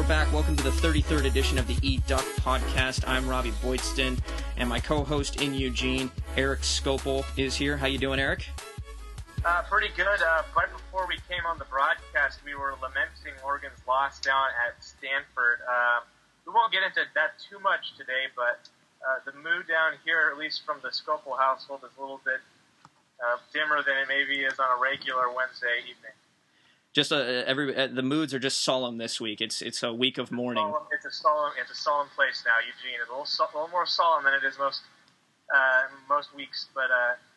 we're back. Welcome to the 33rd edition of the eDuck podcast. I'm Robby Boydston, and my co-host in Eugene, Erik Skopel, is here. How you doing, Erik? Pretty good. Right before we came on the broadcast, we were lamenting Oregon's loss down at Stanford. We won't get into that too much today, but the mood down here, at least from the Skopel household, is a little bit dimmer than it maybe is on a regular Wednesday evening. Just the moods are just solemn this week. It's a week of mourning. It's a solemn place now, Eugene. It's a little more solemn than it is most weeks. But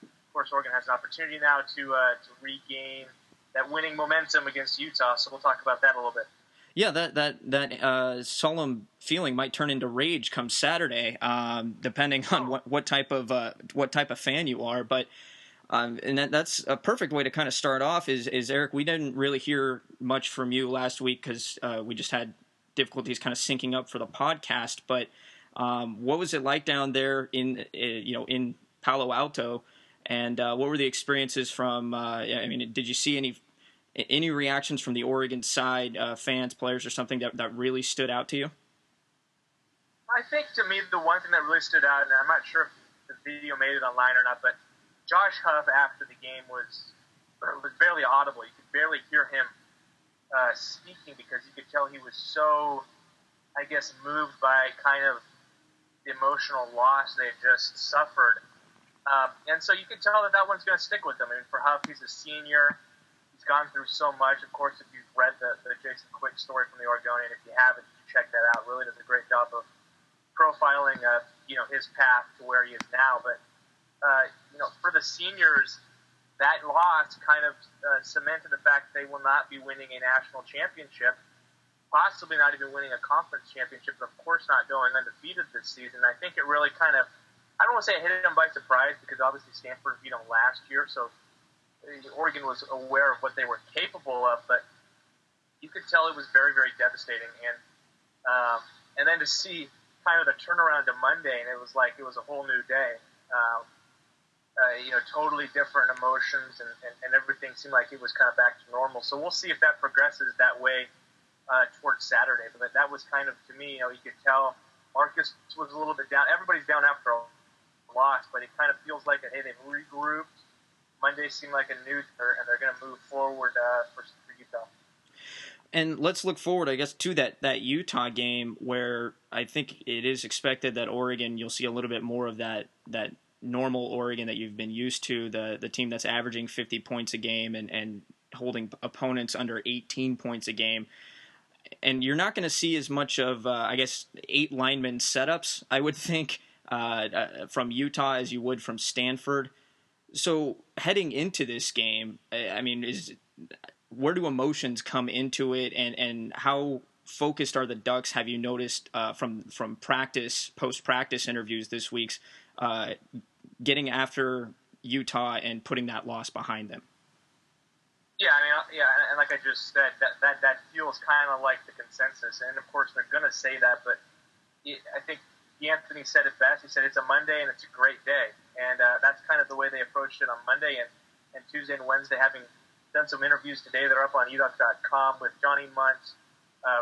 of course, Oregon has an opportunity now to regain that winning momentum against Utah. So we'll talk about that a little bit. Yeah, that solemn feeling might turn into rage come Saturday, depending on what type of fan you are. But and that's a perfect way to kind of start off. Is Erik? We didn't really hear much from you last week because we just had difficulties kind of syncing up for the podcast. But what was it like down there in Palo Alto, and what were the experiences from? Did you see any reactions from the Oregon side, fans, players, or something that really stood out to you? I think to me the one thing that really stood out, and I'm not sure if the video made it online or not, but Josh Huff after the game was barely audible. You could barely hear him speaking because you could tell he was so, I guess, moved by kind of the emotional loss they had just suffered. And so you could tell that one's going to stick with him. I mean, for Huff, he's a senior. He's gone through so much. Of course, if you've read the Jason Quick story from the Oregonian, if you haven't, check that out. Really does a great job of profiling, his path to where he is now. But for the seniors, that loss kind of cemented the fact they will not be winning a national championship, possibly not even winning a conference championship, but of course not going undefeated this season. I think it really kind of, I don't want to say it hit them by surprise because obviously Stanford beat them last year, so Oregon was aware of what they were capable of, but you could tell it was very, very devastating. And then to see kind of the turnaround to Monday, and it was like it was a whole new day. Totally different emotions, and everything seemed like it was kind of back to normal. So we'll see if that progresses that way towards Saturday. But that was kind of, to me, you could tell Marcus was a little bit down. Everybody's down after a loss, but it kind of feels like, hey, they've regrouped. Monday seemed like a new, and they're going to move forward for Utah. And let's look forward, I guess, to that Utah game where I think it is expected that Oregon, you'll see a little bit more of that normal Oregon that you've been used to, the team that's averaging 50 points a game and holding opponents under 18 points a game. And you're not going to see as much of, 8 lineman setups, I would think, from Utah as you would from Stanford. So heading into this game, where do emotions come into it, and how focused are the Ducks? Have you noticed from practice, post-practice interviews this week's getting after Utah and putting that loss behind them? Yeah, and like I just said, that feels kind of like the consensus, and of course they're going to say that, but I think Anthony said it best. He said it's a Monday and it's a great day, and that's kind of the way they approached it on Monday and Tuesday and Wednesday. Having done some interviews today, they're up on eDuck.com with Johnny Munt,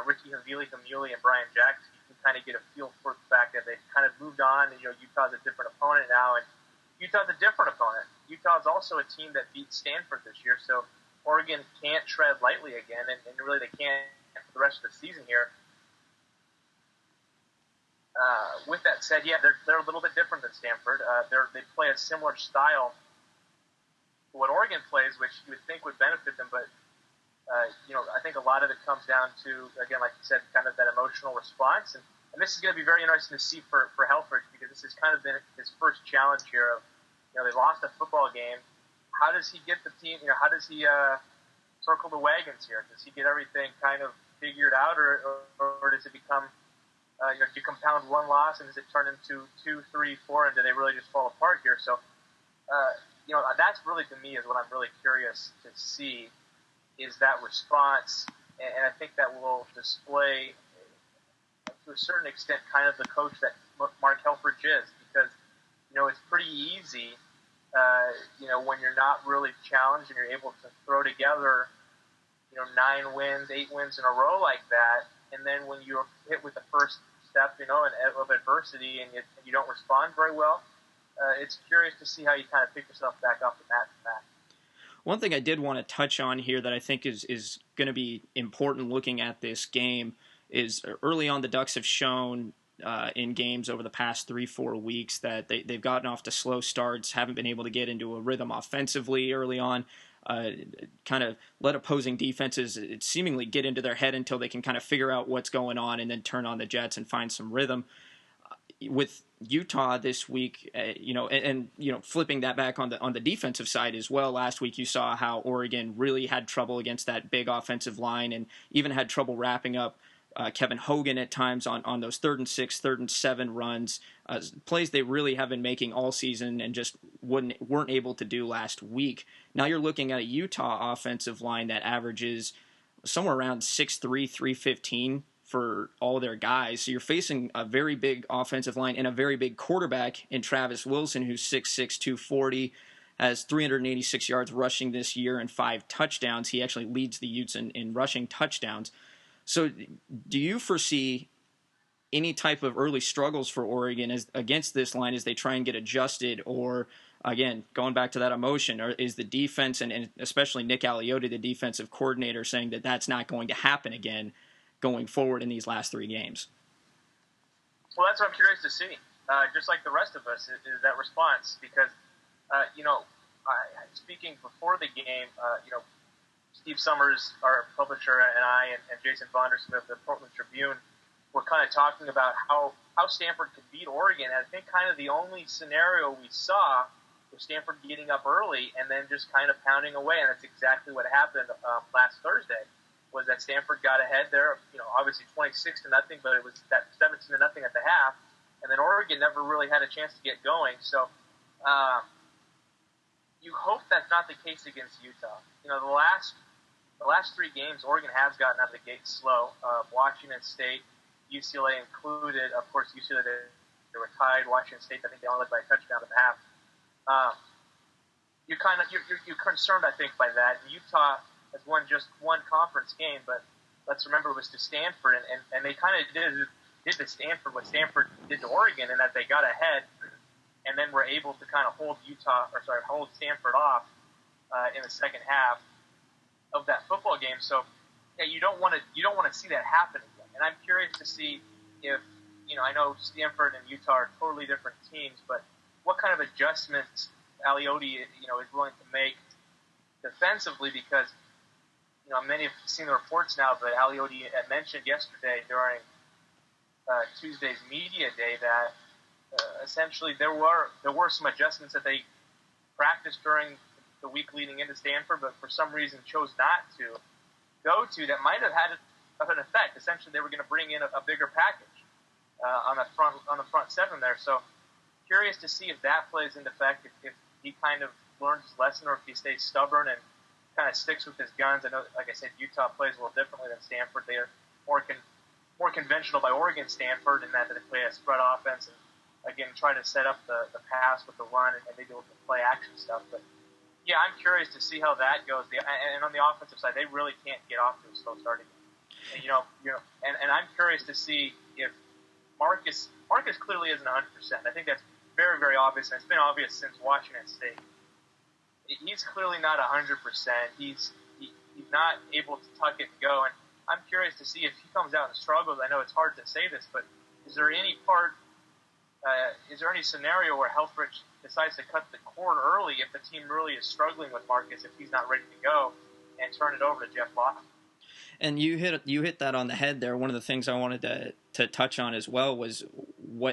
Ricky Havili-Hamuli, and Brian Jackson. You can kind of get a feel for the fact that they've kind of moved on, and Utah's a different opponent now, and Utah's a different opponent. Utah's also a team that beat Stanford this year, so Oregon can't tread lightly again, and really they can't for the rest of the season here. With that said, yeah, they're a little bit different than Stanford. They play a similar style to what Oregon plays, which you would think would benefit them, but I think a lot of it comes down to, again, like you said, kind of that emotional response, and this is going to be very interesting to see for Helfrich, because this has kind of been his first challenge here of, they lost a football game. How does he get the team, how does he circle the wagons here? Does he get everything kind of figured out, or does it become, do you compound one loss, and does it turn into 2, 3, 4, and do they really just fall apart here? So, that's really, to me, is what I'm really curious to see, is that response, and I think that will display, to a certain extent, kind of the coach that Mark Helfrich is, because, it's pretty easy, when you're not really challenged and you're able to throw together, 9 wins, 8 wins in a row like that, and then when you're hit with the first step, of adversity, and you don't respond very well, it's curious to see how you kind of pick yourself back up from that. One thing I did want to touch on here that I think is going to be important looking at this game is early on the Ducks have shown in games over the past 3-4 weeks that they've gotten off to slow starts, haven't been able to get into a rhythm offensively early on, kind of let opposing defenses seemingly get into their head until they can kind of figure out what's going on and then turn on the Jets and find some rhythm. With Utah this week, and flipping that back on the defensive side as well. Last week you saw how Oregon really had trouble against that big offensive line, and even had trouble wrapping up Kevin Hogan at times on those 3rd and 6, 3rd and 7 runs, plays they really have been making all season and just weren't able to do last week. Now you're looking at a Utah offensive line that averages somewhere around 6'3", 315 for all their guys. So you're facing a very big offensive line and a very big quarterback in Travis Wilson, who's 6'6", 240, has 386 yards rushing this year and 5 touchdowns. He actually leads the Utes in rushing touchdowns. So do you foresee any type of early struggles for Oregon against this line as they try and get adjusted? Or, again, going back to that emotion, or is the defense, and especially Nick Aliotti, the defensive coordinator, saying that that's not going to happen again going forward in these last 3 games? Well, that's what I'm curious to see. Just like the rest of us, is that response. Because, speaking before the game, Steve Summers, our publisher, and I, and Jason Vondersmith of the Portland Tribune, were kind of talking about how Stanford could beat Oregon. And I think kind of the only scenario we saw was Stanford getting up early and then just kind of pounding away. And that's exactly what happened last Thursday. Was that Stanford got ahead there, obviously 26-0, but it was that 17-0 at the half, and then Oregon never really had a chance to get going. So you hope that's not the case against Utah. The last 3 games, Oregon has gotten out of the gate slow. Washington State, UCLA included. Of course, UCLA they were tied. Washington State, I think they only led by a touchdown and a half. You're concerned, I think, by that. Utah has won just one conference game, but let's remember it was to Stanford, and they kind of did to Stanford what Stanford did to Oregon, in that they got ahead and then were able to kind of hold Stanford off in the second half of that football game. So you don't want to see that happen again. And I'm curious to see if I know Stanford and Utah are totally different teams, but what kind of adjustments Aliotti is willing to make defensively, because many have seen the reports now, but Aliotti had mentioned yesterday during Tuesday's media day that essentially there were some adjustments that they practiced during the week leading into Stanford, but for some reason chose not to go to, that might have had an effect. Essentially, they were going to bring in a bigger package on the front 7 there. So curious to see if that plays into effect, if he kind of learns his lesson, or if he stays stubborn and kind of sticks with his guns. I know, like I said, Utah plays a little differently than Stanford. They are more conventional by Oregon Stanford, in that they play a spread offense and, again, try to set up the pass with the run and maybe with the play action stuff. But, yeah, I'm curious to see how that goes. And on the offensive side, they really can't get off to a slow start again. And I'm curious to see if Marcus clearly isn't 100%. I think that's very, very obvious, and it's been obvious since Washington State. He's clearly not 100%. He's not able to tuck it and go. And I'm curious to see if he comes out and struggles. I know it's hard to say this, but is there any scenario where Helfrich decides to cut the cord early if the team really is struggling with Marcus, if he's not ready to go, and turn it over to Jeff Locke? And you hit that on the head there. One of the things I wanted to touch on as well was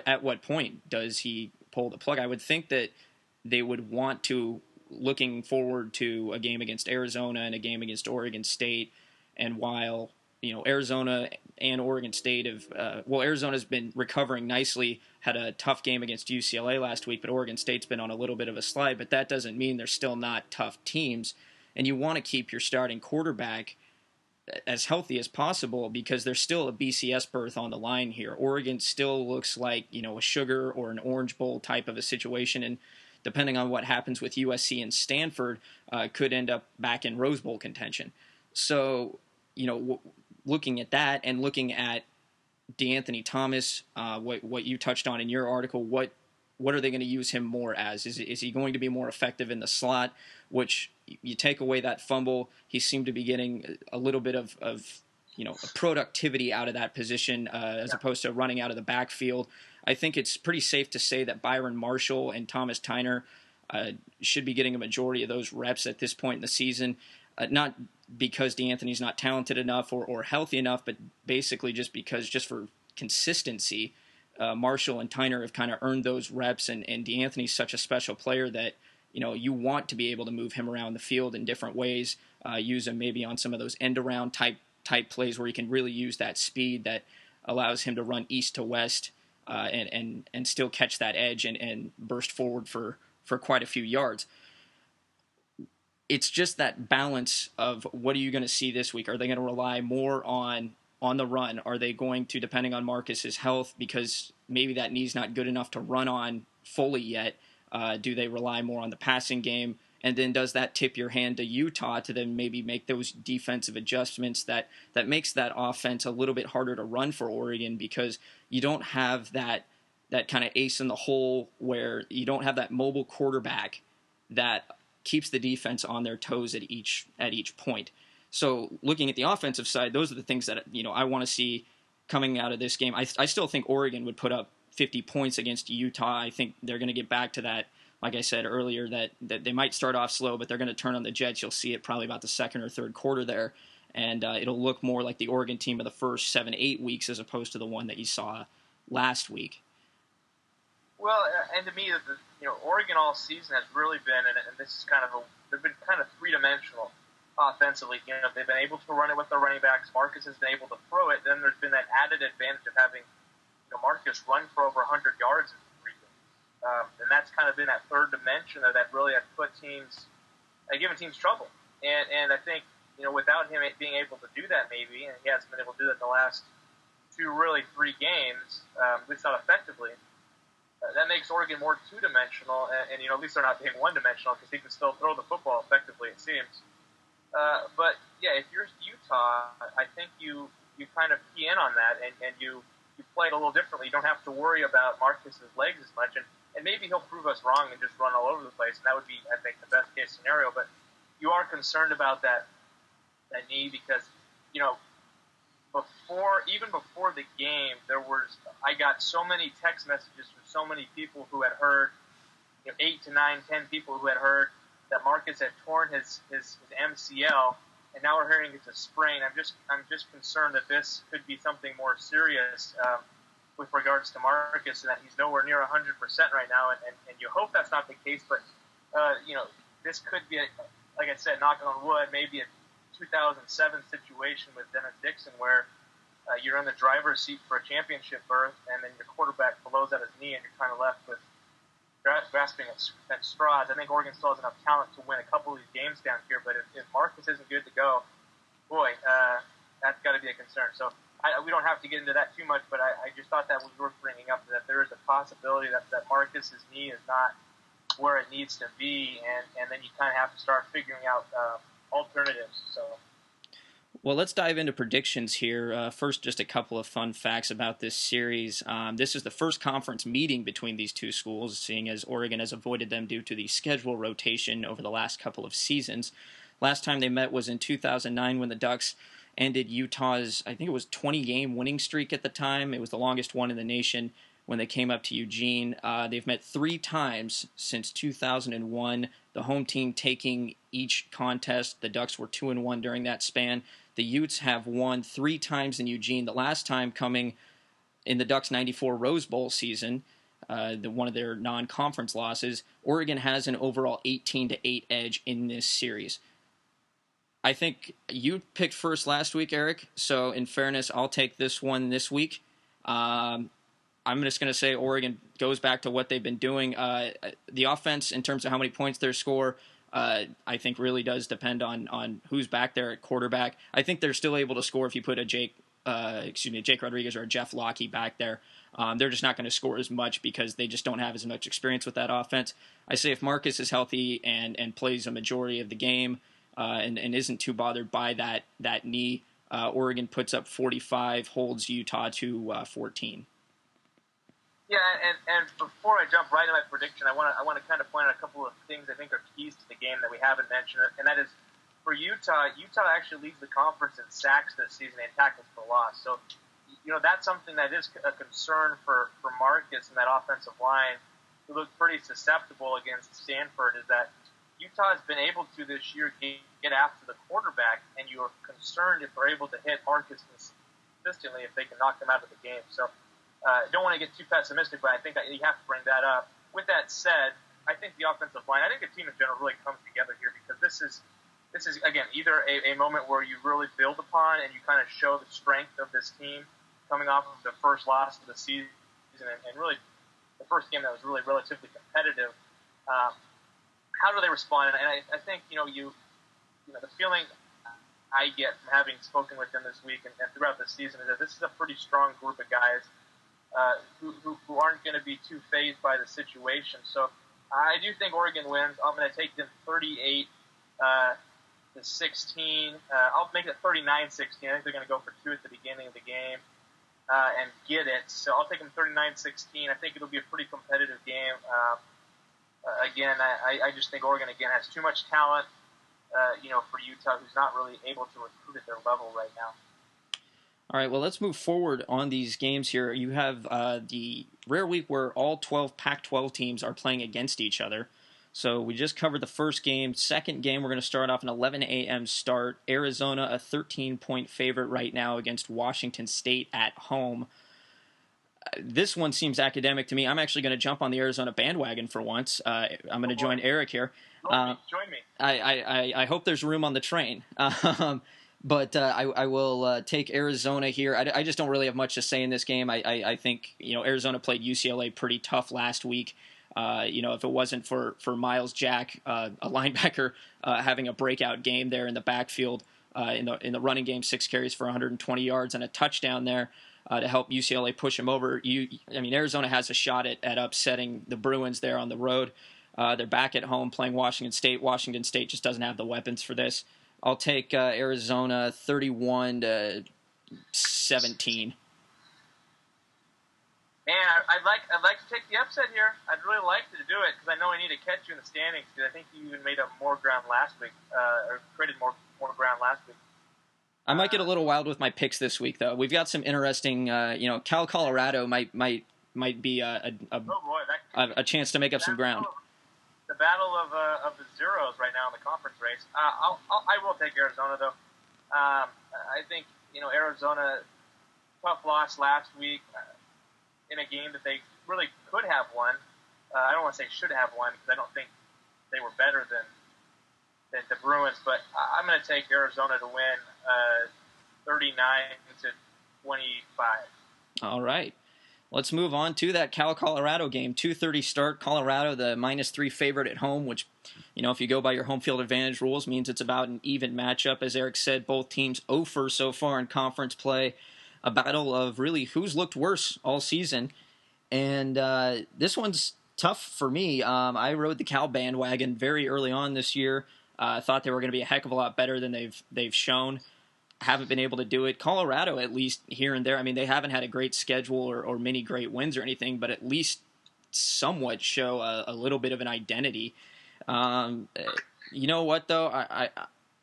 at what point does he pull the plug? I would think that they would want to, looking forward to a game against Arizona and a game against Oregon State, and while Arizona and Oregon State have Arizona's been recovering nicely, had a tough game against UCLA last week, but Oregon State's been on a little bit of a slide, but that doesn't mean they're still not tough teams, and you want to keep your starting quarterback as healthy as possible, because there's still a BCS berth on the line here. Oregon still looks like a Sugar or an Orange Bowl type of a situation, and depending on what happens with USC and Stanford, could end up back in Rose Bowl contention. So, looking at that and looking at DeAnthony Thomas, what you touched on in your article, what are they going to use him more as? Is he going to be more effective in the slot, which you take away that fumble, he seemed to be getting a little bit of productivity out of that position as opposed to running out of the backfield. I think it's pretty safe to say that Byron Marshall and Thomas Tyner should be getting a majority of those reps at this point in the season. Not because DeAnthony's not talented enough or healthy enough, but basically just for consistency, Marshall and Tyner have kind of earned those reps, and DeAnthony's such a special player that you want to be able to move him around the field in different ways, use him maybe on some of those end around type plays where he can really use that speed that allows him to run east to west and still catch that edge and burst forward for quite a few yards. It's just that balance of what are you going to see this week? Are they going to rely more on the run? Are they going to, depending on Marcus's health, because maybe that knee's not good enough to run on fully yet, do they rely more on the passing game? And then does that tip your hand to Utah to then maybe make those defensive adjustments that makes that offense a little bit harder to run for Oregon, because you don't have that kind of ace in the hole where you don't have that mobile quarterback that keeps the defense on their toes at each point. So looking at the offensive side, those are the things that I want to see coming out of this game. I still think Oregon would put up 50 points against Utah. I think they're going to get back to that, like I said earlier, that they might start off slow, but they're going to turn on the Jets. You'll see it probably about the second or third quarter there, and it'll look more like the Oregon team of the first 7-8 weeks as opposed to the one that you saw last week. Well, and to me, Oregon all season has really been, and this is they've been kind of three-dimensional offensively. They've been able to run it with their running backs. Marcus has been able to throw it. Then there's been that added advantage of having Marcus run for over 100 yards in 3 games. And that's kind of been that third dimension that really has given teams trouble. And I think, without him being able to do that maybe, and he hasn't been able to do that in the last 3 games, at least not effectively, that makes Oregon more two-dimensional, and at least they're not being one-dimensional because he can still throw the football effectively, it seems. But, yeah, if you're Utah, I think you kind of key in on that, and you play it a little differently. You don't have to worry about Marcus's legs as much, and maybe he'll prove us wrong and just run all over the place, and that would be, I think, the best-case scenario. But you are concerned about that knee because, before the game, I got so many text messages from so many people who had heard, 8 to 9, 10 people who had heard that Marcus had torn his MCL, and now we're hearing it's a sprain. I'm just concerned that this could be something more serious with regards to Marcus, and that he's nowhere near 100% right now, and you hope that's not the case, but this could be, like I said, knocking on wood, maybe a 2007 situation with Dennis Dixon where you're in the driver's seat for a championship berth, and then your quarterback blows out his knee, and you're kind of left with grasping at straws. I think Oregon still has enough talent to win a couple of these games down here, but if Marcus isn't good to go, boy, that's got to be a concern. So we don't have to get into that too much, but I just thought that was worth bringing up, that there is a possibility that Marcus's knee is not where it needs to be, and then you kind of have to start figuring out alternatives. So. Well, let's dive into predictions here. First, just a couple of fun facts about this series. This is the first conference meeting between these two schools, seeing as Oregon has avoided them due to the schedule rotation over the last couple of seasons. Last time they met was in 2009 when the Ducks ended Utah's, I think it was 20-game winning streak at the time. It was the longest one in the nation when they came up to Eugene. They've met 3 times since 2001, the home team taking each contest. The Ducks were 2-1 during that span. The Utes have won 3 times in Eugene, the last time coming in the Ducks' 94 Rose Bowl season, one of their non-conference losses. Oregon has an overall 18-8 edge in this series. I think you picked first last week, Erik, so in fairness, I'll take this one this week. I'm just going to say Oregon goes back to what they've been doing. The offense, in terms of how many points they score, I think really does depend on who's back there at quarterback. I think they're still able to score if you put a Jake Rodriguez or a Jeff Locke back there. They're just not going to score as much because they just don't have as much experience with that offense. I say if Marcus is healthy and plays a majority of the game and isn't too bothered by that knee, Oregon puts up 45, holds Utah to 14. Yeah, and before I jump right into my prediction, I want to kind of point out a couple of things I think are keys to the game that we haven't mentioned, and that is for Utah. Utah actually leads the conference in sacks this season and tackles for loss. So, that's something that is a concern for Marcus and that offensive line, who looked pretty susceptible against Stanford. Is that Utah has been able to this year get after the quarterback, and you are concerned if they're able to hit Marcus consistently if they can knock them out of the game. So. Don't want to get too pessimistic, but I think you have to bring that up. With that said, I think the offensive line, I think the team in general really comes together here because this is again either a moment where you really build upon and you kind of show the strength of this team coming off of the first loss of the season and really the first game that was really relatively competitive. How do they respond? And I think the feeling I get from having spoken with them this week and throughout the season is that this is a pretty strong group of guys. Who aren't going to be too fazed by the situation. So I do think Oregon wins. I'm going to take them 38 to 16. I'll make it 39-16. I think they're going to go for two at the beginning of the game and get it. So I'll take them 39-16. I think it'll be a pretty competitive game. Again, I just think Oregon, again, has too much talent, for Utah, who's not really able to recruit at their level right now. All right, well, let's move forward on these games here. You have the rare week where all 12 Pac-12 teams are playing against each other. So we just covered the first game. Second game, we're going to start off an 11 a.m. start. Arizona, a 13-point favorite right now against Washington State at home. This one seems academic to me. I'm actually going to jump on the Arizona bandwagon for once. I'm going to join Erik here. Join me. I hope there's room on the train. But I will take Arizona here. I just don't really have much to say in this game. I think Arizona played UCLA pretty tough last week. If it wasn't for Miles Jack, a linebacker, having a breakout game there in the backfield in the running game, 6 carries for 120 yards and a touchdown there to help UCLA push him over. Arizona has a shot at upsetting the Bruins there on the road. They're back at home playing Washington State. Washington State just doesn't have the weapons for this. I'll take Arizona 31-17. Man, I'd like to take the upset here. I'd really like to do it because I know I need to catch you in the standings. Because I think you even made up more ground last week, or created more ground last week. I might get a little wild with my picks this week, though. We've got some interesting. Cal Colorado might be a chance to make up some ground. The battle of the zeros right now in the conference race. I will take Arizona though. I think Arizona tough loss last week in a game that they really could have won. I don't want to say should have won because I don't think they were better than the Bruins, but I'm going to take Arizona to win 39-25. All right. Let's move on to that Cal-Colorado game. 2:30 start. Colorado, the -3 favorite at home, which, if you go by your home field advantage rules, means it's about an even matchup. As Erik said, both teams 0-for so far in conference play. A battle of really who's looked worse all season. And this one's tough for me. I rode the Cal bandwagon very early on this year. I thought they were going to be a heck of a lot better than they've shown. Haven't been able to do it. Colorado, at least here and there, they haven't had a great schedule or many great wins or anything, but at least somewhat show a little bit of an identity. You know what, though?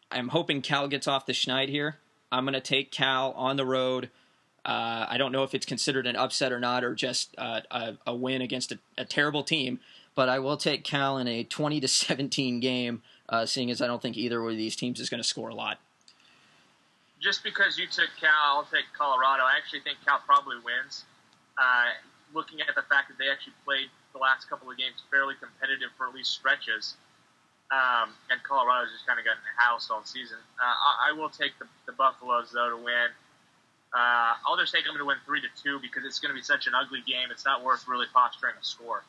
I'm hoping Cal gets off the schneid here. I'm going to take Cal on the road. I don't know if it's considered an upset or not, or just a win against a terrible team, but I will take Cal in a 20-17 game, seeing as I don't think either of these teams is going to score a lot. Just because you took Cal, I'll take Colorado. I actually think Cal probably wins. Looking at the fact that they actually played the last couple of games fairly competitive for at least stretches, and Colorado's just kind of gotten housed all season. I will take the Buffaloes, though, to win. I'll just take them to win 3-2 because it's going to be such an ugly game. It's not worth really posturing a score.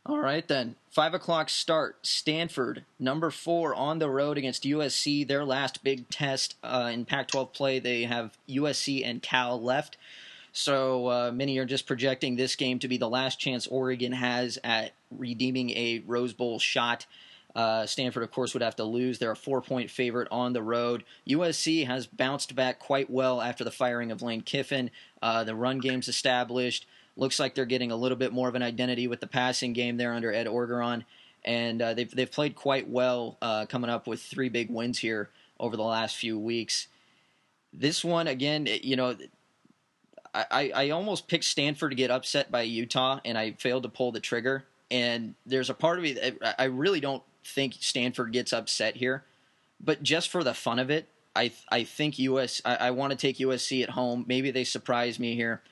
All right, then. 5 o'clock start. Stanford, number 4 on the road against USC. Their last big test in Pac-12 play. They have USC and Cal left. So many are just projecting this game to be the last chance Oregon has at redeeming a Rose Bowl shot. Stanford, of course, would have to lose. They're a 4-point favorite on the road. USC has bounced back quite well after the firing of Lane Kiffin. The run game's established. Looks like they're getting a little bit more of an identity with the passing game there under Ed Orgeron. And they've played quite well, coming up with 3 big wins here over the last few weeks. This one, again, I almost picked Stanford to get upset by Utah, and I failed to pull the trigger. And there's a part of me that I really don't think Stanford gets upset here. But just for the fun of it, I think I want to take USC at home. Maybe they surprise me here.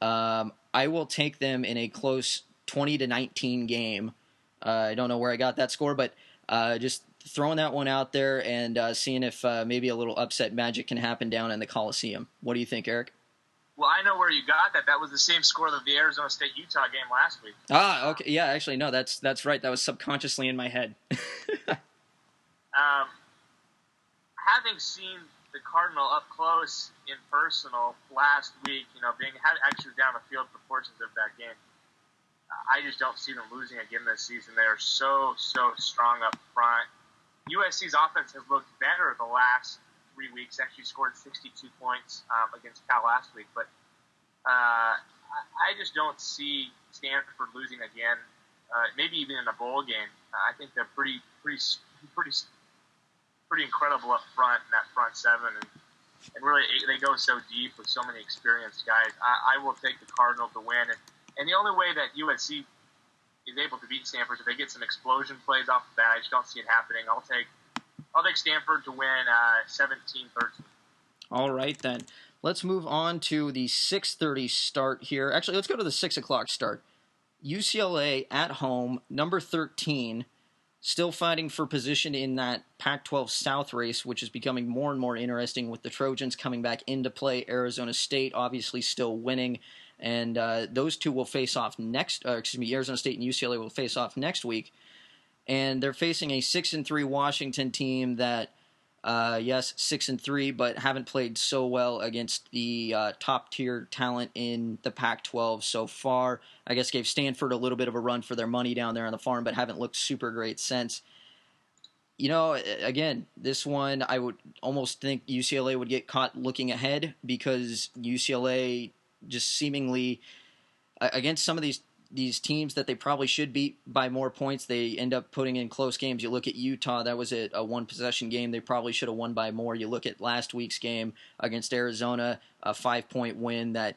I will take them in a close 20-19 game. I don't know where I got that score, but just throwing that one out there and seeing if maybe a little upset magic can happen down in the Coliseum. What do you think, Eric? Well, I know where you got that. That was the same score of the Arizona State-Utah game last week. Ah, okay. Yeah, actually, no, that's right. That was subconsciously in my head. Having seen the Cardinal up close in personal last week, being actually down the field for portions of that game, I just don't see them losing again this season. They are so strong up front. USC's offense has looked better the last 3 weeks. Actually scored 62 points against Cal last week, but I just don't see Stanford losing again. Maybe even in a bowl game. I think they're pretty incredible up front in that front seven, and really they go so deep with so many experienced guys. I will take the Cardinal to win, and the only way that USC is able to beat Stanford is if they get some explosion plays off the bat. I just don't see it happening. I'll take Stanford to win 17-13. All right, then. Let's move on to the 6:30 start here. Actually, let's go to the 6 o'clock start. UCLA at home, number 13, still fighting for position in that Pac-12 South race, which is becoming more and more interesting with the Trojans coming back into play. Arizona State obviously still winning, and those two will face off Arizona State and UCLA will face off next week. And they're facing a 6-3 Washington team that, 6-3, but haven't played so well against the top-tier talent in the Pac-12 so far. I guess gave Stanford a little bit of a run for their money down there on the farm, but haven't looked super great since. Again, this one, I would almost think UCLA would get caught looking ahead because UCLA just seemingly, against some of these teams that they probably should beat by more points, they end up putting in close games. You look at Utah, that was a one-possession game. They probably should have won by more. You look at last week's game against Arizona, a 5-point win that,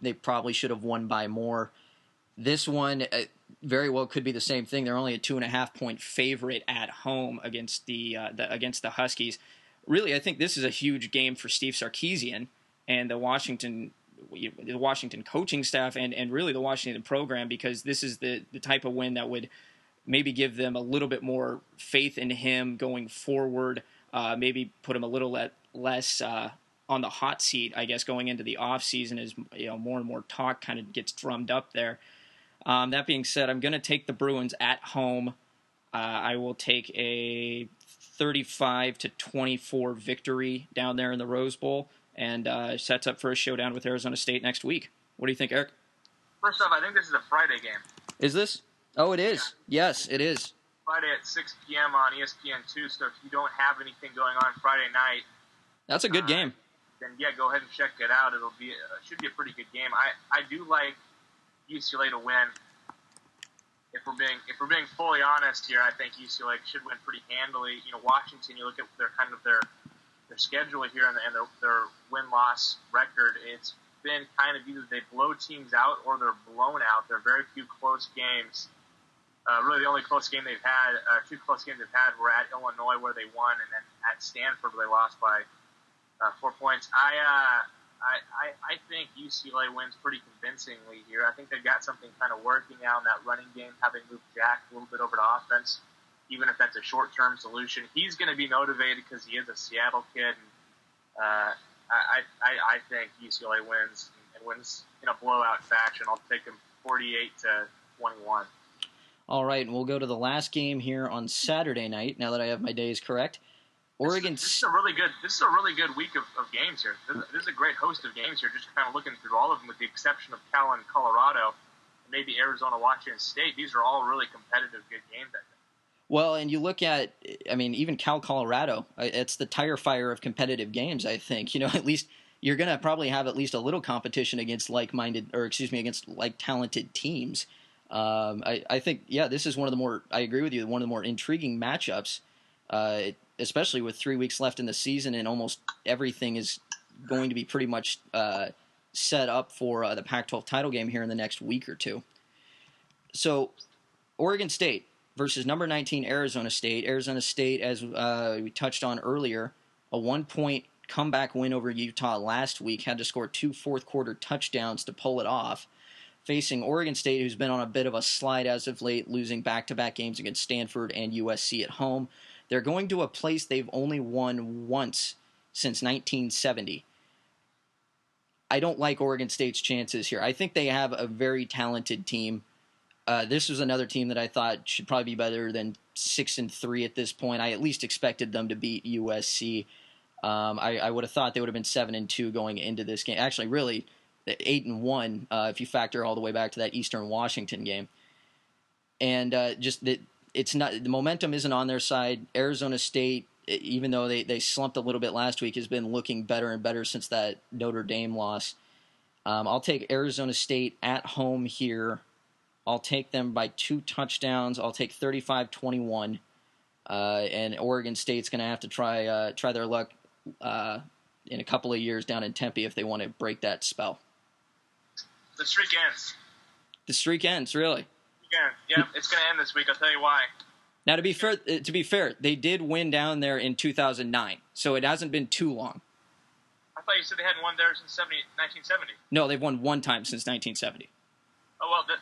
they probably should have won by more. This one very well could be the same thing. They're only a 2.5-point favorite at home against the Huskies. Really, I think this is a huge game for Steve Sarkisian and the Washington coaching staff and really the Washington program, because this is the type of win that would maybe give them a little bit more faith in him going forward, maybe put him a little less on the hot seat, I guess, going into the offseason as more and more talk kind of gets drummed up there. That being said, I'm going to take the Bruins at home. I will take a 35-24 victory down there in the Rose Bowl, and sets up for a showdown with Arizona State next week. What do you think, Eric? First off, I think this is a Friday game. Is this? Oh, it is. Yeah. Yes, it is. Friday at 6 p.m. on ESPN2, so if you don't have anything going on Friday night... That's a good game. Then, go ahead and check it out. Should be a pretty good game. I do like UCLA to win. If we're being fully honest here, I think UCLA should win pretty handily. Washington, you look at their schedule here and their win-loss record, it's been kind of either they blow teams out or they're blown out. There are very few close games. Really, the only close game they've had, two close games they've had, were at Illinois where they won, and then at Stanford where they lost by 4 points. I think UCLA wins pretty convincingly here. I think they've got something kind of working out in that running game, having moved Jack a little bit over to offense. Even if that's a short-term solution, he's going to be motivated because he is a Seattle kid. And, I think UCLA wins and wins in a blowout fashion. I'll take them 48-21. All right, and we'll go to the last game here on Saturday night. Now that I have my days correct, Oregon. This is a really good week of games here. This is a great host of games here. Just kind of looking through all of them, with the exception of Cal and Colorado, maybe Arizona, Washington State. These are all really competitive, good games, I think. Well, and you look at, I mean, even Cal Colorado, it's the tire fire of competitive games, I think. At least you're going to probably have at least a little competition against against like-talented teams. I think, yeah, this is I agree with you, one of the more intriguing matchups, especially with 3 weeks left in the season and almost everything is going to be pretty much set up for the Pac-12 title game here in the next week or two. So, Oregon State versus number 19 Arizona State. Arizona State, as we touched on earlier, a 1-point comeback win over Utah last week, had to score 2 fourth-quarter touchdowns to pull it off, facing Oregon State, who's been on a bit of a slide as of late, losing back-to-back games against Stanford and USC at home. They're going to a place they've only won once since 1970. I don't like Oregon State's chances here. I think they have a very talented team. This was another team that I thought should probably be better than 6-3 at this point. I at least expected them to beat USC. I would have thought they would have been 7-2 going into this game. Actually, really, 8-1 if you factor all the way back to that Eastern Washington game. And it's not, the momentum isn't on their side. Arizona State, even though they slumped a little bit last week, has been looking better and better since that Notre Dame loss. I'll take Arizona State at home here. I'll take them by 2 touchdowns. I'll take 35-21, and Oregon State's going to have to try their luck in a couple of years down in Tempe if they want to break that spell. The streak ends. The streak ends, really? Yeah, it's going to end this week. I'll tell you why. Now, to be fair, they did win down there in 2009, so it hasn't been too long. I thought you said they hadn't won there since 1970. No, they've won one time since 1970. Oh, well, then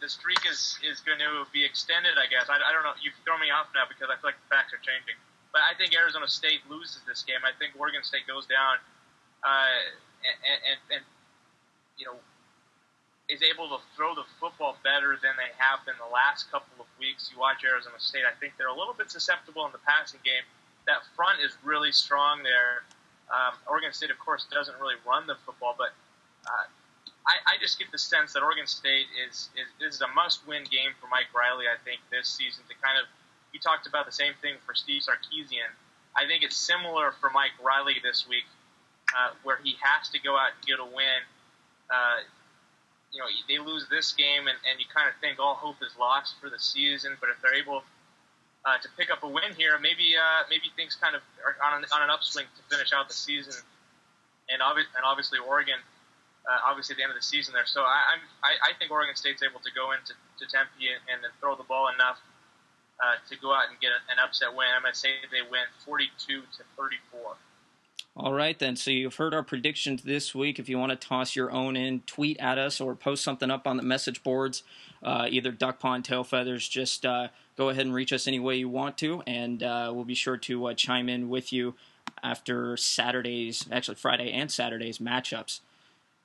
the streak is going to be extended, I guess. I don't know. You've thrown me off now because I feel like the facts are changing. But I think Arizona State loses this game. I think Oregon State goes down and is able to throw the football better than they have in the last couple of weeks. You watch Arizona State, I think they're a little bit susceptible in the passing game. That front is really strong there. Oregon State, of course, doesn't really run the football, but I just get the sense that Oregon State is a must-win game for Mike Riley, I think, this season. He talked about the same thing for Steve Sarkisian. I think it's similar for Mike Riley this week, where he has to go out and get a win. They lose this game, and you kind of think all hope is lost for the season. But if they're able to pick up a win here, maybe things kind of are on an upswing to finish out the season. And obviously Oregon. Obviously, at the end of the season there. So I think Oregon State's able to go into Tempe and then throw the ball enough to go out and get an upset win. I'm going to say they win 42-34. All right, then. So you've heard our predictions this week. If you want to toss your own in, tweet at us or post something up on the message boards, either Duck Pond, Tail Feathers, just go ahead and reach us any way you want to, and we'll be sure to chime in with you after Friday and Saturday's matchups.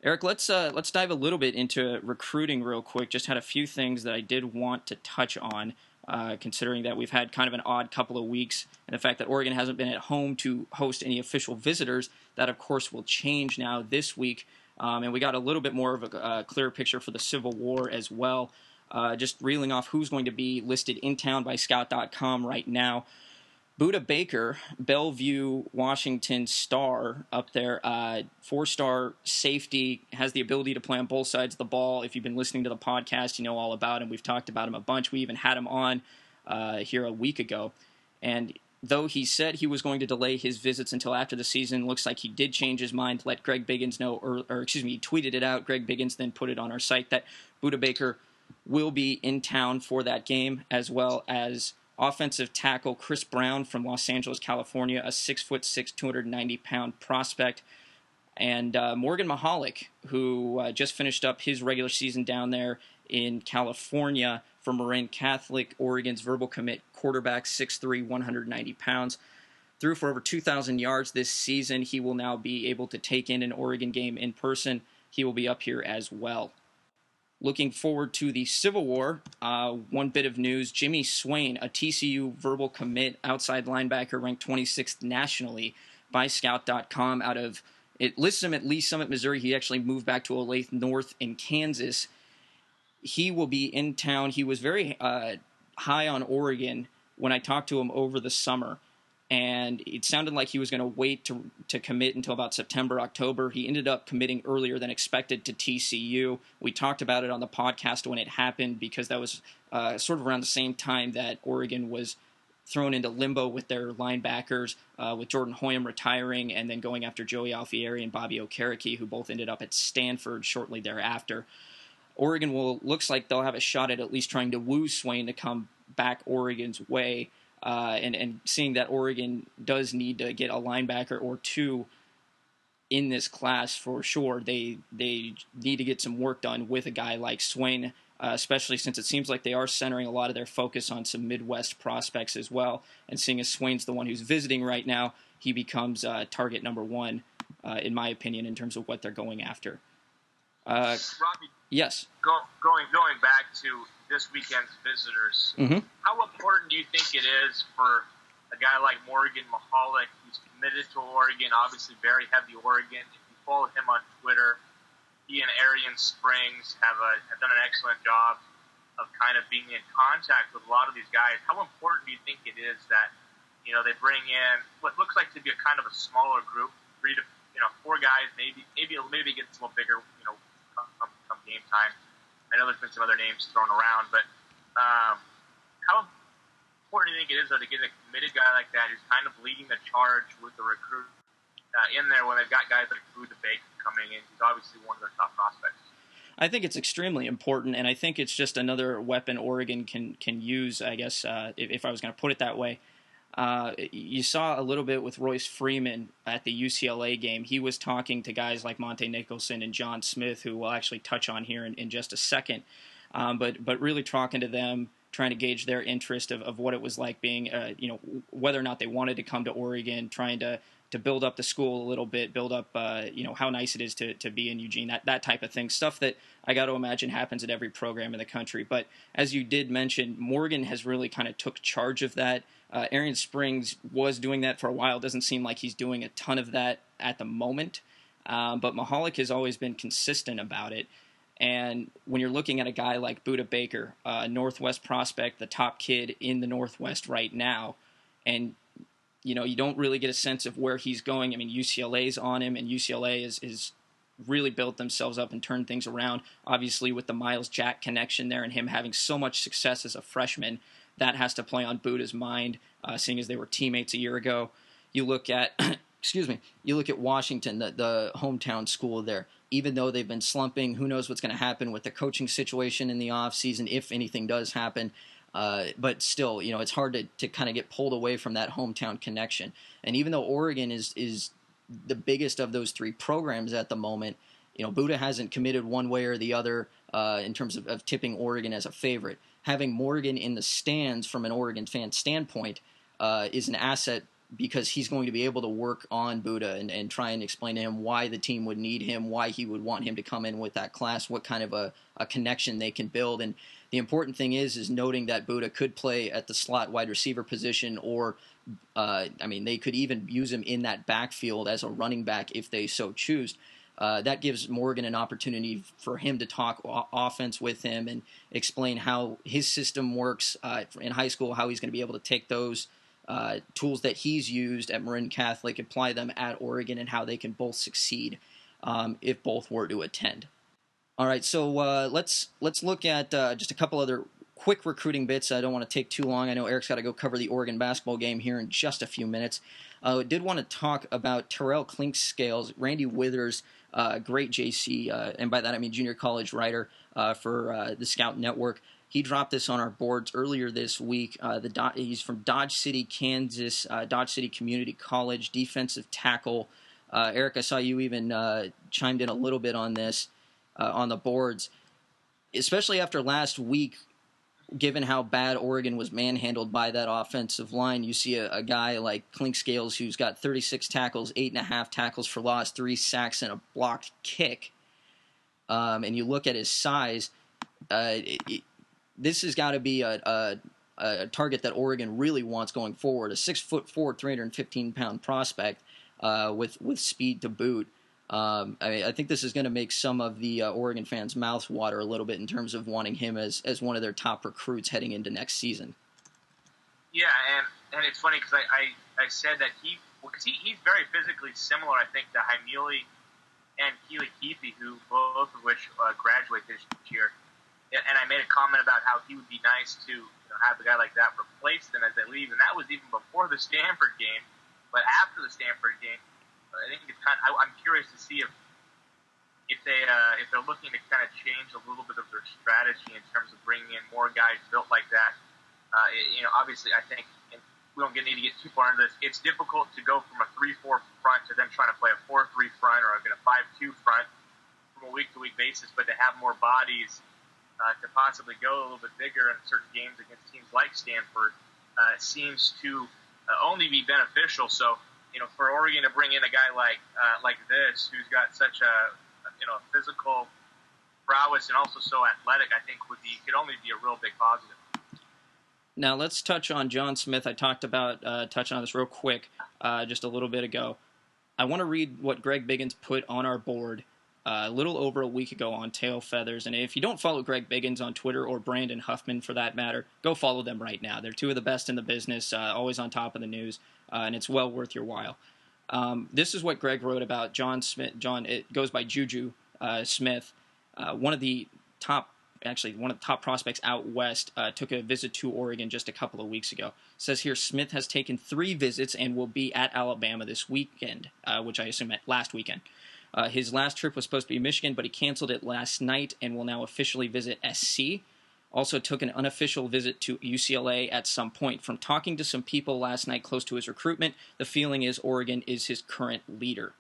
Erik, let's dive a little bit into recruiting real quick. Just had a few things that I did want to touch on, considering that we've had kind of an odd couple of weeks, and the fact that Oregon hasn't been at home to host any official visitors. That, of course, will change now this week, and we got a little bit more of a clearer picture for the Civil War as well. Just reeling off who's going to be listed in town by Scout.com right now. Buda Baker, Bellevue, Washington star up there, 4-star safety, has the ability to play on both sides of the ball. If you've been listening to the podcast, you know all about him. We've talked about him a bunch. We even had him on here a week ago. And though he said he was going to delay his visits until after the season, looks like he did change his mind to let Greg Biggins know, he tweeted it out. Greg Biggins then put it on our site that Buda Baker will be in town for that game, as well as offensive tackle Chris Brown from Los Angeles, California, a 6'6", 290-pound prospect, and Morgan Mahalik, who just finished up his regular season down there in California for Marin Catholic, Oregon's verbal commit quarterback, 6'3", 190 pounds. Threw for over 2,000 yards this season. He will now be able to take in an Oregon game in person. He will be up here as well. Looking forward to the Civil War, one bit of news, Jimmy Swain, a TCU verbal commit outside linebacker ranked 26th nationally by Scout.com it lists him at Lee Summit, Missouri. He actually moved back to Olathe North in Kansas. He will be in town. He was very high on Oregon when I talked to him over the summer. And it sounded like he was going to wait to commit until about September, October. He ended up committing earlier than expected to TCU. We talked about it on the podcast when it happened because that was sort of around the same time that Oregon was thrown into limbo with their linebackers, with Jordan Hoyam retiring and then going after Joey Alfieri and Bobby Okereke, who both ended up at Stanford shortly thereafter. Oregon looks like they'll have a shot at least trying to woo Swain to come back Oregon's way. And seeing that Oregon does need to get a linebacker or two in this class for sure, they need to get some work done with a guy like Swain, especially since it seems like they are centering a lot of their focus on some Midwest prospects as well. And seeing as Swain's the one who's visiting right now, he becomes target number one, in my opinion, in terms of what they're going after. Robby, yes. Going back to this weekend's visitors, how important do you think it is for a guy like Morgan Mahalik, who's committed to Oregon, obviously very heavy Oregon? If you follow him on Twitter, he and Arian Springs have done an excellent job of kind of being in contact with a lot of these guys. How important do you think it is that, they bring in what looks like to be a kind of a smaller group, 3 to 4 guys, maybe get a little bigger, come game time. I know there's been some other names thrown around, but how important do you think it is, though, to get a committed guy like that who's kind of leading the charge with the recruit in there when they've got guys like Buda Baker coming in? He's obviously one of their top prospects. I think it's extremely important, and I think it's just another weapon Oregon can use, I guess, if I was going to put it that way. You saw a little bit with Royce Freeman at the UCLA game. He was talking to guys like Monte Nicholson and John Smith, who we'll actually touch on here in just a second, but really talking to them, trying to gauge their interest of what it was like being, whether or not they wanted to come to Oregon, trying to build up the school a little bit, build up, how nice it is to be in Eugene, that type of thing, stuff that I got to imagine happens at every program in the country. But as you did mention, Morgan has really kind of took charge of that. Arian Springs was doing that for a while. Doesn't seem like he's doing a ton of that at the moment. But Mahalik has always been consistent about it. And when you're looking at a guy like Buda Baker, Northwest prospect, the top kid in the Northwest right now, and you don't really get a sense of where he's going. I mean, UCLA's on him, and UCLA is really built themselves up and turned things around. Obviously, with the Miles Jack connection there and him having so much success as a freshman, that has to play on Buda's mind, seeing as they were teammates a year ago. You look at, you look at Washington, the hometown school there. Even though they've been slumping, who knows what's going to happen with the coaching situation in the offseason, if anything does happen. But still, it's hard to kind of get pulled away from that hometown connection. And even though Oregon is the biggest of those three programs at the moment, Buda hasn't committed one way or the other in terms of tipping Oregon as a favorite. Having Morgan in the stands from an Oregon fan standpoint is an asset, because he's going to be able to work on Buda and try and explain to him why the team would need him, why he would want him to come in with that class, what kind of a connection they can build. And the important thing is noting that Buda could play at the slot wide receiver position, or, they could even use him in that backfield as a running back if they so choose. That gives Morgan an opportunity for him to talk offense with him and explain how his system works in high school, how he's going to be able to take those tools that he's used at Marin Catholic, apply them at Oregon, and how they can both succeed if both were to attend. All right, so let's look at just a couple other quick recruiting bits. I don't want to take too long. I know Erik's got to go cover the Oregon basketball game here in just a few minutes. I did want to talk about Terrell Clinkscales, Randy Withers, great JC, and by that I mean junior college writer for the Scout Network. He dropped this on our boards earlier this week. He's from Dodge City, Kansas, Dodge City Community College, defensive tackle. Erik, I saw you even chimed in a little bit on this on the boards, especially after last week, given how bad Oregon was manhandled by that offensive line. You see a guy like Clinkscales who's got 36 tackles, 8.5 tackles for loss, 3 sacks, and a blocked kick. And you look at his size, this has got to be a target that Oregon really wants going forward. A 6'4", 315-pound prospect with speed to boot. I think this is going to make some of the Oregon fans' mouths water a little bit in terms of wanting him as one of their top recruits heading into next season. Yeah, and it's funny because I said that he's very physically similar, I think, to Heimili and Keely Keefe, who both of which graduate this year. And I made a comment about how he would be nice to have a guy like that replace them as they leave, and that was even before the Stanford game. But after the Stanford game, I think it's I'm curious to see if they're looking to kind of change a little bit of their strategy in terms of bringing in more guys built like that. Obviously, I think we don't need to get too far into this. It's difficult to go from a 3-4 front to then trying to play a 4-3 front or a 5-2 front from a week-to-week basis, but to have more bodies to possibly go a little bit bigger in certain games against teams like Stanford seems to only be beneficial. So, for Oregon to bring in a guy like this, who's got such a physical prowess and also so athletic, I think could only be a real big positive. Now let's touch on John Smith. I talked about touching on this real quick just a little bit ago. I want to read what Greg Biggins put on our board a little over a week ago on Tail Feathers. And if you don't follow Greg Biggins on Twitter, or Brandon Huffman for that matter, go follow them right now. They're two of the best in the business, always on top of the news, and it's well worth your while. This is what Greg wrote about John Smith. It goes by Juju Smith, one of the top prospects out west, took a visit to Oregon just a couple of weeks ago. It says here, Smith has taken 3 visits and will be at Alabama this weekend, which I assume meant last weekend. His last trip was supposed to be Michigan, but he canceled it last night and will now officially visit SC. Also took an unofficial visit to UCLA at some point. From talking to some people last night close to his recruitment, the feeling is Oregon is his current leader.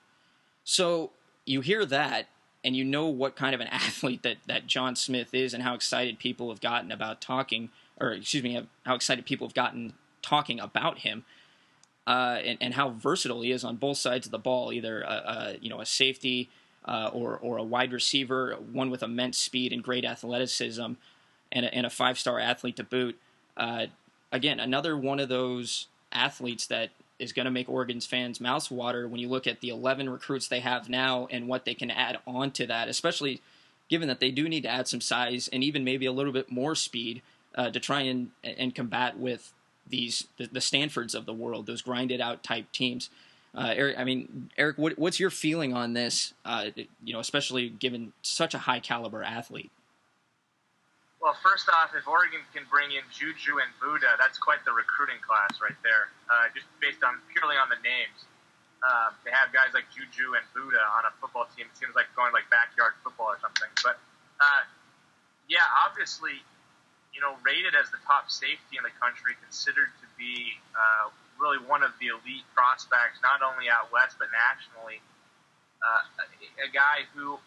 So you hear that, and you know what kind of an athlete that John Smith is, and how excited people have gotten about how excited people have gotten talking about him. And how versatile he is on both sides of the ball, either a safety or a wide receiver, one with immense speed and great athleticism, and a 5-star athlete to boot. Again, another one of those athletes that is going to make Oregon's fans' mouths water when you look at the 11 recruits they have now and what they can add on to that, especially given that they do need to add some size and even maybe a little bit more speed to try and combat with the Stanfords of the world, those grinded out type teams. Eric, what's your feeling on this? Especially given such a high caliber athlete. Well, first off, if Oregon can bring in Juju and Buddha, that's quite the recruiting class right there. Just based on purely on the names, to have guys like Juju and Buddha on a football team, it seems like going like backyard football or something. But obviously, rated as the top safety in the country, considered to be really one of the elite prospects, not only out west but nationally. A guy who,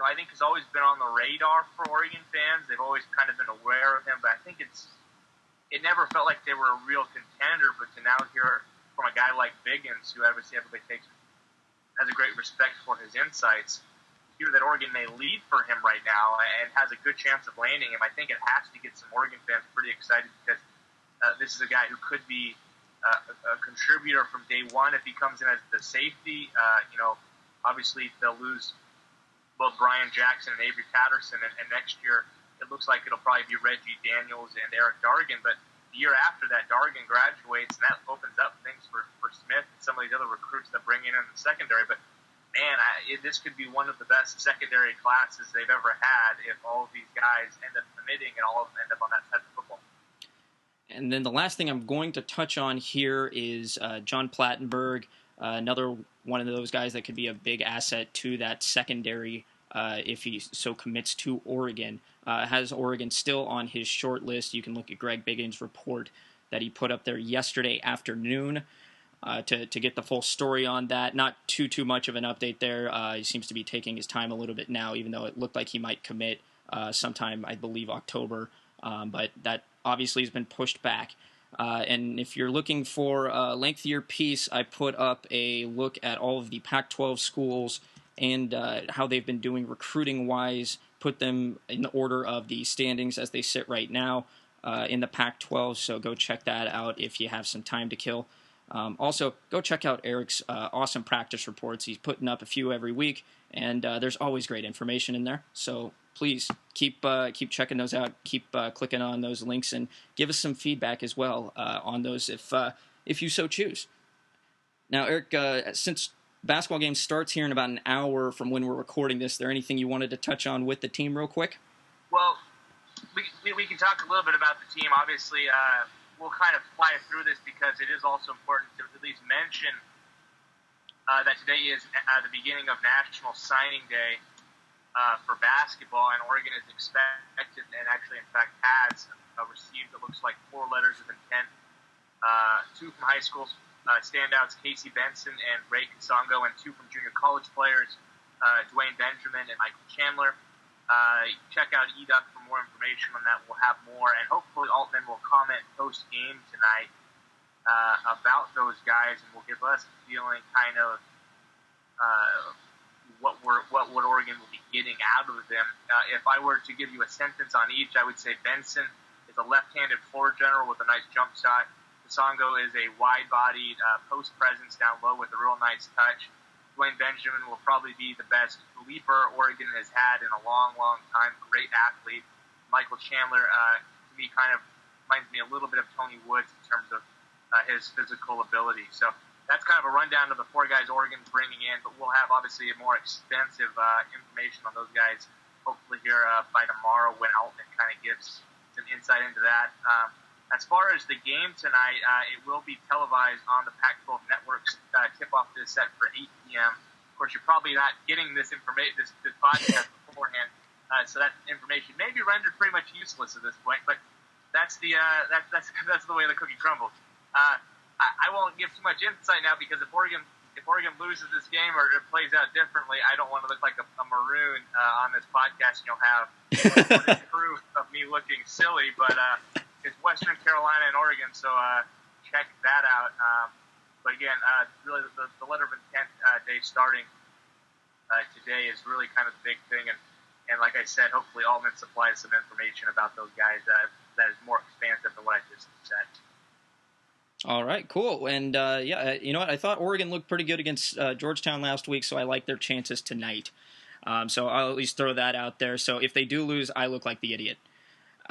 I think has always been on the radar for Oregon fans. They've always kind of been aware of him, but I think it never felt like they were a real contender. But to now hear from a guy like Biggins, who obviously everybody has a great respect for his insights, hear that Oregon may lead for him right now and has a good chance of landing him, I think it has to get some Oregon fans pretty excited, because this is a guy who could be a contributor from day one if he comes in as the safety. Obviously they'll lose both Brian Jackson and Avery Patterson, and next year it looks like it'll probably be Reggie Daniels and Eric Dargan, but the year after that, Dargan graduates, and that opens up things for Smith and some of these other recruits that bring in the secondary. But man, this could be one of the best secondary classes they've ever had if all of these guys end up committing and all of them end up on that side of football. And then the last thing I'm going to touch on here is John Plattenberg, another one of those guys that could be a big asset to that secondary if he so commits to Oregon. Has Oregon still on his short list. You can look at Greg Biggins' report that he put up there yesterday afternoon to get the full story on that. Not too much of an update there. He seems to be taking his time a little bit now, even though it looked like he might commit sometime, I believe, October. But that obviously has been pushed back. And if you're looking for a lengthier piece, I put up a look at all of the Pac-12 schools and how they've been doing recruiting-wise, put them in the order of the standings as they sit right now in the Pac-12, so go check that out if you have some time to kill. Also, go check out Erik's awesome practice reports. He's putting up a few every week, and there's always great information in there, so please keep checking those out. Keep clicking on those links and give us some feedback as well on those if you so choose. Now, Erik, since basketball game starts here in about an hour from when we're recording this, is there anything you wanted to touch on with the team real quick? Well, we can talk a little bit about the team. Obviously, we'll kind of fly through this because it is also important to at least mention that today is the beginning of National Signing Day for basketball, and Oregon is expected, and actually, in fact, has received, it looks like, 4 letters of intent. 2 from high school standouts, Casey Benson and Ray Kasongo, and 2 from junior college players, Dwayne Benjamin and Michael Chandler. Check out eDuck for more information on that. We'll have more, and hopefully Altman will comment post-game tonight about those guys, and will give us a feeling kind of what Oregon will be getting out of them. If I were to give you a sentence on each, I would say Benson is a left-handed floor general with a nice jump shot. Kasongo is a wide-bodied post presence down low with a real nice touch. Dwayne Benjamin will probably be the best leaper Oregon has had in a long, long time. Great athlete. Michael Chandler, to me, kind of reminds me a little bit of Tony Woods in terms of his physical ability. So that's kind of a rundown of the 4 guys Oregon's bringing in, but we'll have obviously a more extensive information on those guys hopefully here by tomorrow when Altman kind of gives some insight into that. As far as the game tonight, it will be televised on the Pac-12 Network's tip-off is set for 8 p.m. Of course, you're probably not getting this information, this podcast beforehand, so that information may be rendered pretty much useless at this point. But that's the way the cookie crumbles. I won't give too much insight now because if Oregon loses this game or it plays out differently, I don't want to look like a maroon on this podcast, and you'll have proof of me looking silly, but. It's Western Carolina and Oregon, so check that out. But again, really the letter of intent day starting today is really kind of the big thing. And like I said, hopefully Altman supplies some information about those guys that is more expansive than what I just said. All right, cool. And, you know what? I thought Oregon looked pretty good against Georgetown last week, so I like their chances tonight. So I'll at least throw that out there. So if they do lose, I look like the idiot.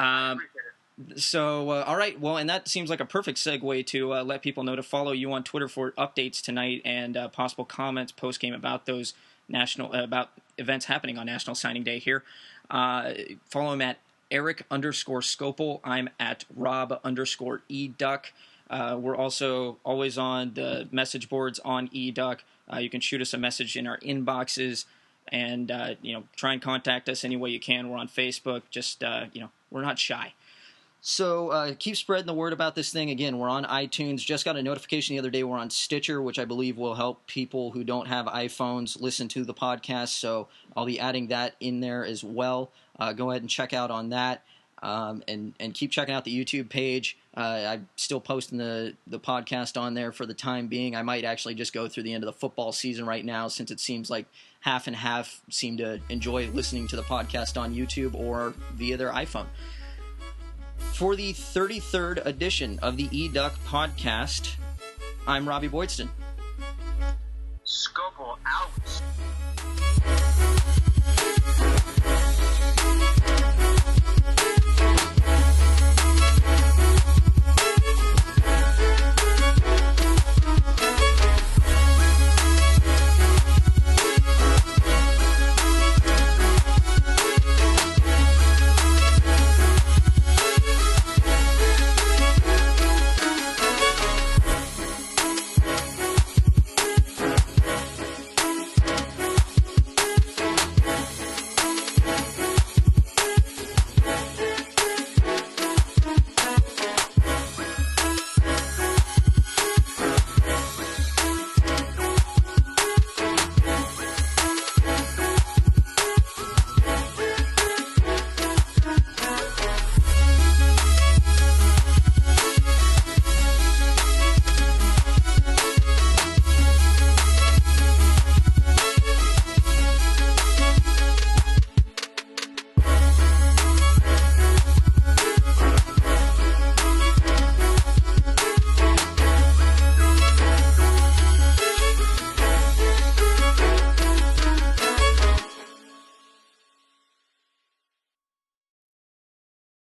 I appreciate it. So, all right, well, and that seems like a perfect segue to let people know to follow you on Twitter for updates tonight and possible comments post-game about those about events happening on National Signing Day here. Follow him at Erik_Scopel. I'm at Rob_eDuck. We're also always on the message boards on eDuck. You can shoot us a message in our inboxes and, try and contact us any way you can. We're on Facebook. Just, we're not shy. So keep spreading the word about this thing. Again, we're on iTunes. Just got a notification the other day we're on Stitcher, which I believe will help people who don't have iPhones listen to the podcast. So I'll be adding that in there as well. Go ahead and check out on that. And keep checking out the YouTube page. I'm still posting the podcast on there for the time being. I might actually just go through the end of the football season right now, since it seems like half and half seem to enjoy listening to the podcast on YouTube or via their iPhone. For the 33rd edition of the eDuck podcast, I'm Robby Boydston. Scopel out.